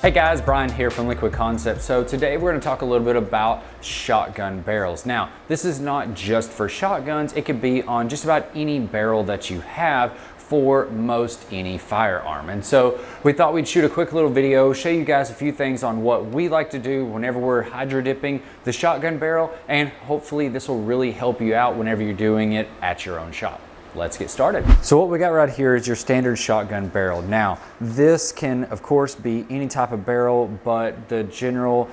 Hey guys, Bryan here from Liquid Concepts. So today we're going to talk a little bit about shotgun barrels. Now, this is not just for shotguns, it could be on just about any barrel that you have for most any firearm. And so we thought we'd shoot a quick little video, show you guys a few things on what we like to do whenever we're hydro dipping the shotgun barrel, and hopefully this will really help you out whenever you're doing it at your own shop. Let's get started. So what we got right here is your standard shotgun barrel. Now, this can of course be any type of barrel, but the general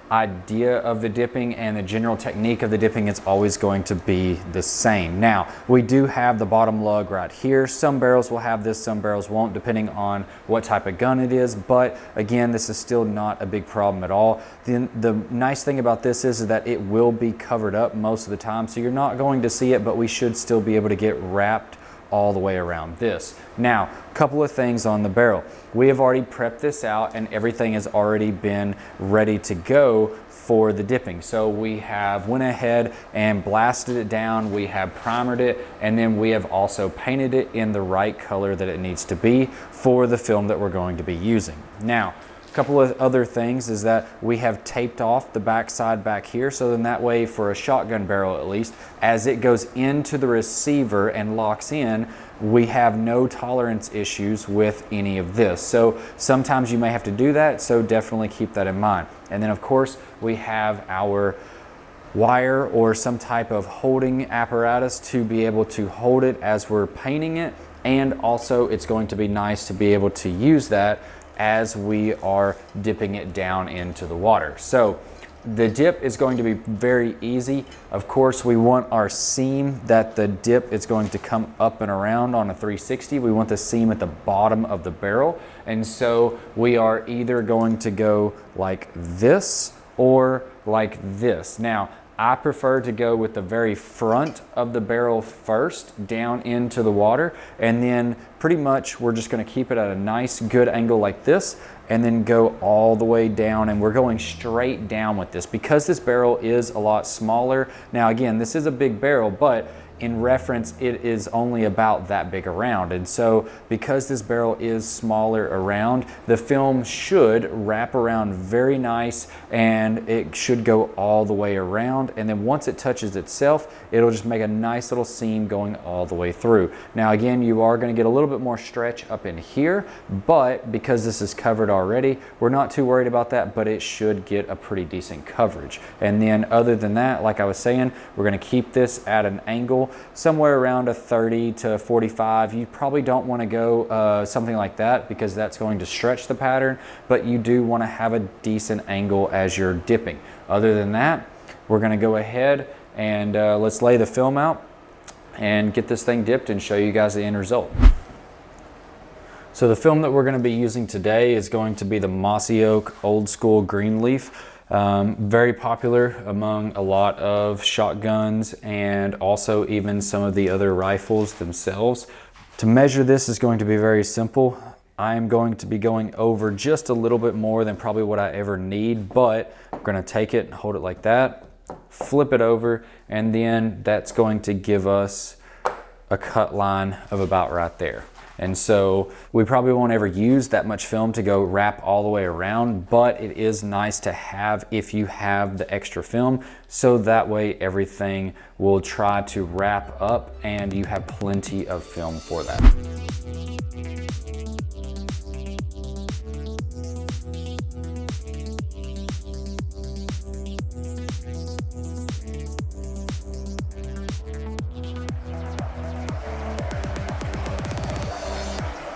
idea of the dipping and the general technique of the dipping is always going to be the same. Now, we do have the bottom lug right here. Some barrels will have this, some barrels won't, depending on what type of gun it is. But again, this is still not a big problem at all. The nice thing about this is that it will be covered up most of the time, so you're not going to see it, but we should still be able to get wrapped all the way around this. Now, a couple of things on the barrel. We have already prepped this out and everything has already been ready to go for the dipping. So we have went ahead and blasted it down, we have primered it, and then we have also painted it in the right color that it needs to be for the film that we're going to be using. Now, a couple of other things is that we have taped off the backside back here, so then that way for a shotgun barrel at least, as it goes into the receiver and locks in, we have no tolerance issues with any of this. So sometimes you may have to do that, so definitely keep that in mind. And then of course we have our wire or some type of holding apparatus to be able to hold it as we're painting it, and also it's going to be nice to be able to use that as we are dipping it down into the water. So the dip is going to be very easy. Of course, we want our seam that the dip is going to come up and around on a 360. We want the seam at the bottom of the barrel. And so we are either going to go like this or like this. Now, I prefer to go with the very front of the barrel first down into the water, and then pretty much we're just going to keep it at a nice good angle like this and then go all the way down, and we're going straight down with this because this barrel is a lot smaller. Now again, this is a big barrel, but in reference it is only about that big around, and so because this barrel is smaller around, the film should wrap around very nice and it should go all the way around, and then once it touches itself, it'll just make a nice little seam going all the way through. Now again, you are going to get a little bit more stretch up in here, but because this is covered already, we're not too worried about that, but it should get a pretty decent coverage. And then other than that, like I was saying, we're going to keep this at an angle somewhere around a 30 to 45. You probably don't want to go something like that because that's going to stretch the pattern, but you do want to have a decent angle as you're dipping. Other than that, we're going to go ahead and let's lay the film out and get this thing dipped and show you guys the end result. So the film that we're going to be using today is going to be the Mossy Oak Old School Green Leaf. Very popular among a lot of shotguns and also even some of the other rifles themselves. To measure this is going to be very simple. I am going to be going over just a little bit more than probably what I ever need, but I'm going to take it and hold it like that, flip it over, and then that's going to give us a cut line of about right there. And so we probably won't ever use that much film to go wrap all the way around, but it is nice to have if you have the extra film, so that way everything will try to wrap up and you have plenty of film for that.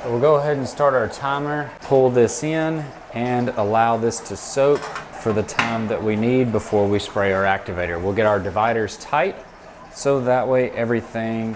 We'll go ahead and start our timer, pull this in, and allow this to soak for the time that we need before we spray our activator. We'll get our dividers tight so that way everything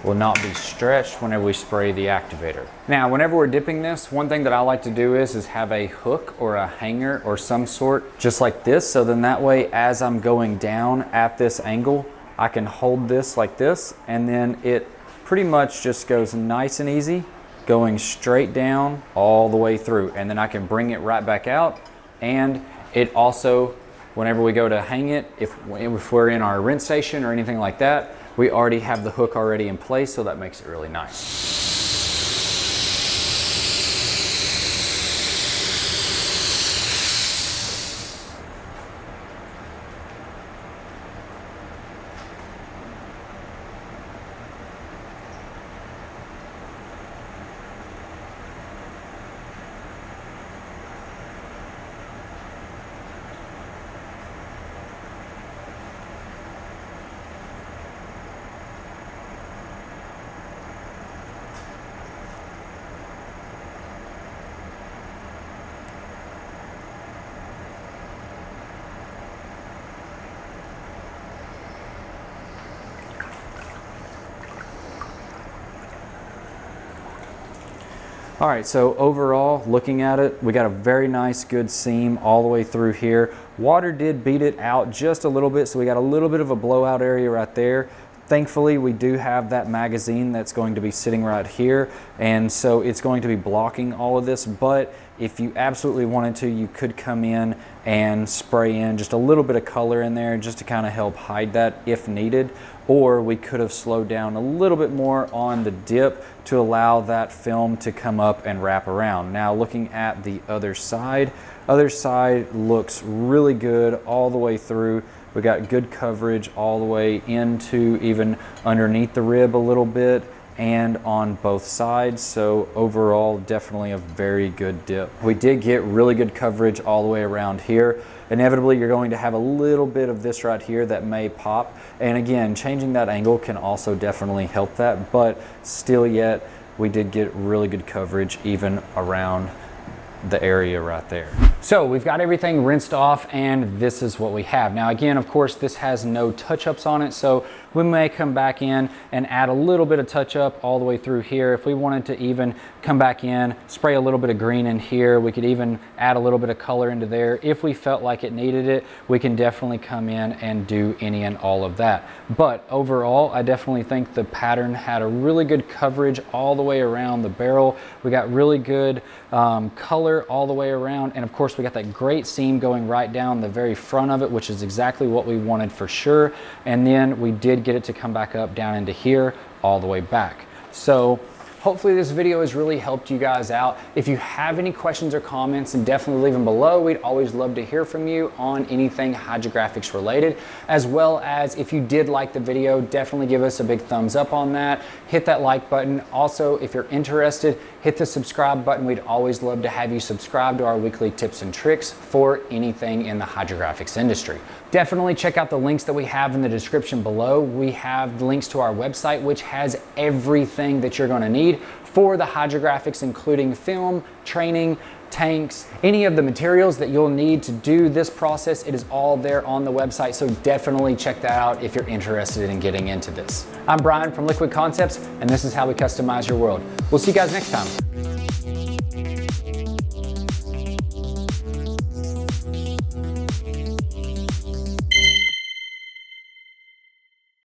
will not be stretched whenever we spray the activator. Now, whenever we're dipping this, one thing that I like to do is have a hook or a hanger or some sort just like this, so then that way as I'm going down at this angle, I can hold this like this, and then it pretty much just goes nice and easy, going straight down all the way through, and then I can bring it right back out. And it also, whenever we go to hang it, if we're in our rinse station or anything like that, we already have the hook already in place, so that makes it really nice. All right, so overall, looking at it, we got a very nice, good seam all the way through here. Water did beat it out just a little bit, so we got a little bit of a blowout area right there. Thankfully, we do have that magazine that's going to be sitting right here, and so it's going to be blocking all of this, but if you absolutely wanted to, you could come in and spray in just a little bit of color in there just to kind of help hide that if needed, or we could have slowed down a little bit more on the dip to allow that film to come up and wrap around. Now looking at the other side looks really good all the way through. We got good coverage all the way into even underneath the rib a little bit and on both sides. So overall, definitely a very good dip. We did get really good coverage all the way around here. Inevitably, you're going to have a little bit of this right here that may pop. And again, changing that angle can also definitely help that, but still yet, we did get really good coverage even around the area right there. So we've got everything rinsed off, and this is what we have. Now again, of course, this has no touch-ups on it, so we may come back in and add a little bit of touch-up all the way through here. If we wanted to even come back in, spray a little bit of green in here, we could even add a little bit of color into there. If we felt like it needed it, we can definitely come in and do any and all of that. But overall, I definitely think the pattern had a really good coverage all the way around the barrel. We got really good color all the way around, and of course we got that great seam going right down the very front of it, which is exactly what we wanted for sure. And then we did get it to come back up down into here all the way back. So hopefully this video has really helped you guys out. If you have any questions or comments, then definitely leave them below. We'd always love to hear from you on anything hydrographics related, as well as if you did like the video, definitely give us a big thumbs up on that. Hit that like button. Also, if you're interested, hit the subscribe button. We'd always love to have you subscribe to our weekly tips and tricks for anything in the hydrographics industry. Definitely check out the links that we have in the description below. We have links to our website, which has everything that you're going to need for the hydrographics, including film, training, tanks, any of the materials that you'll need to do this process. It is all there on the website, so definitely check that out if you're interested in getting into this. I'm Bryan from Liquid Concepts, and this is how we customize your world. We'll see you guys next time.